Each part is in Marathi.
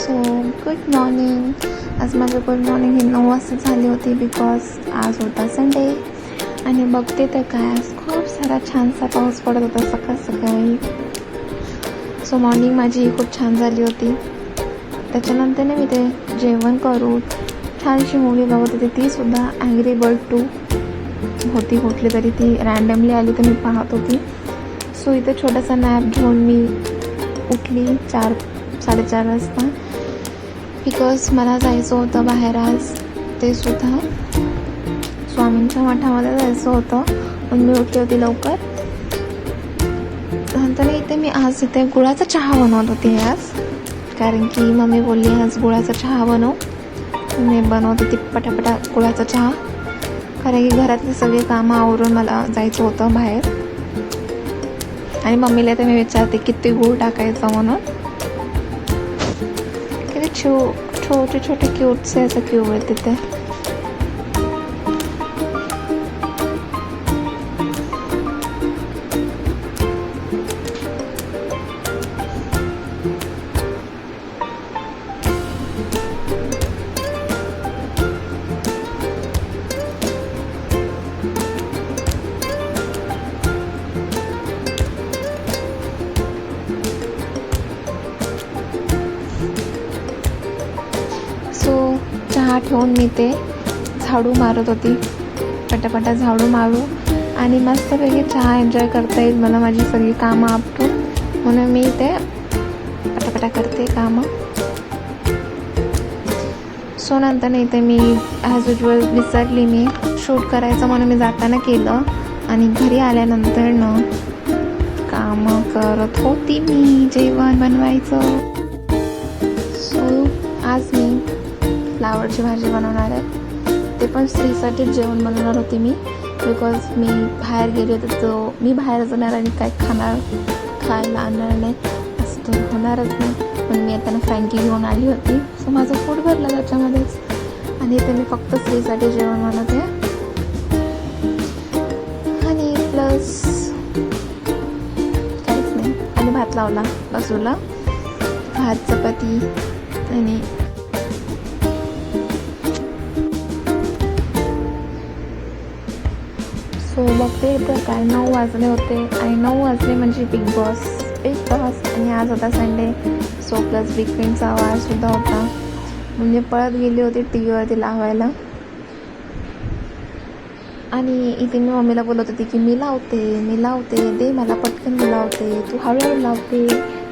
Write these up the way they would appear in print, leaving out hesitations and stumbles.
So good morning. आज माझं गुड मॉर्निंग ही 9 वाजता झाली होती बिकॉज आज होता संडे. आणि बघते तर काय आज खूप सारा छानसा पाऊस पडत होता सकाळ सकाळी. सो मॉर्निंग माझी खूप छान झाली होती. त्याच्यानंतर मी ते जेवण करून छानशी मूवी बघत होती, तीसुद्धा ॲंग्री बर्ड 2 होती. कुठली तरी ती रँडमली आली तर मी पाहत होती. सो इथे छोटासा नॅप घेऊन मी उठली 4-4:30 वाजता बिकॉज मला जायचं होतं बाहेर आज, ते सुद्धा स्वामींच्या मठामध्ये जायचं होतं. म्हणून मी उठली होती लवकर. नंतर इथे मी आज गुळाचा चहा बनवत होती आज, कारण की मम्मी बोलली आज गुळाचा चहा बनव. मी बनवत होती पटापटा गुळाचा चहा, कारण की घरातली सगळी कामं आवरून मला जायचं होतं बाहेर. आणि मम्मीला तर मी विचारते किती गूळ टाकायचं म्हणून. किती छोटे छोटे क्यूटसे असं क्यूब आहे तिथे. सो चहा ठेवून मी ते झाडू मारत होती, पटापटा झाडू मारू आणि मस्तपैकी चहा एन्जॉय करता येईल मला माझी सगळी कामं आपटून. म्हणून मी ते पटापटा करते कामं. सो नंतर इथे मी ॲज युजल विसरली मी शूट करायचं, म्हणून मी जाताना केलं. आणि घरी आल्यानंतर कामं करत होती मी, जेवण बनवायचं. सो आज मी फ्लावरची भाजी बनवणार आहे. ते पण स्त्रीसाठीच जेवण बनवणार होती मी, बिकॉज मी बाहेर गेले होते, तर मी बाहेर जाणार आणि काय खायला आणणार नाही असं तर होणारच नाही. पण मी आता फ्रँकी घेऊन आली होती, सो माझं पोट भरलं त्याच्यामध्येच. आणि इथे मी फक्त स्त्रीसाठी जेवण बनवते. आणि प्लस काहीच नाही. आणि भात लावला बाजूला, भात चपाती. आणि सो बघते तर काय 9 वाजले होते. आणि 9 वाजले म्हणजे बिग बॉस. आणि आज होता संडे, सो प्लस बिग क्वीनचा आवाजसुद्धा होता. म्हणजे पळत गेली होती टी व्हीवरती लावायला. आणि इथे मी मम्मीला बोलत होती की मी लावते दे मला पटकन, मी लावते, तू हळूहळू लावते.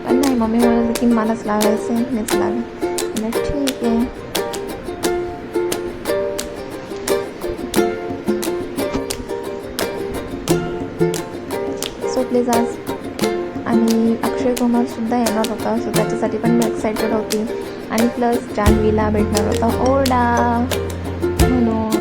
पण नाही, मम्मी म्हणत होती की मलाच लावायचं आहे, मीच लावे. ठीक आहे. सो प्लीज आज आणि अक्षय कुमारसुद्धा येणार होता, सो त्याच्यासाठी पण मी एक्सायटेड होती. आणि प्लस जान्हवीला भेटणार होता ओरडा म्हणून.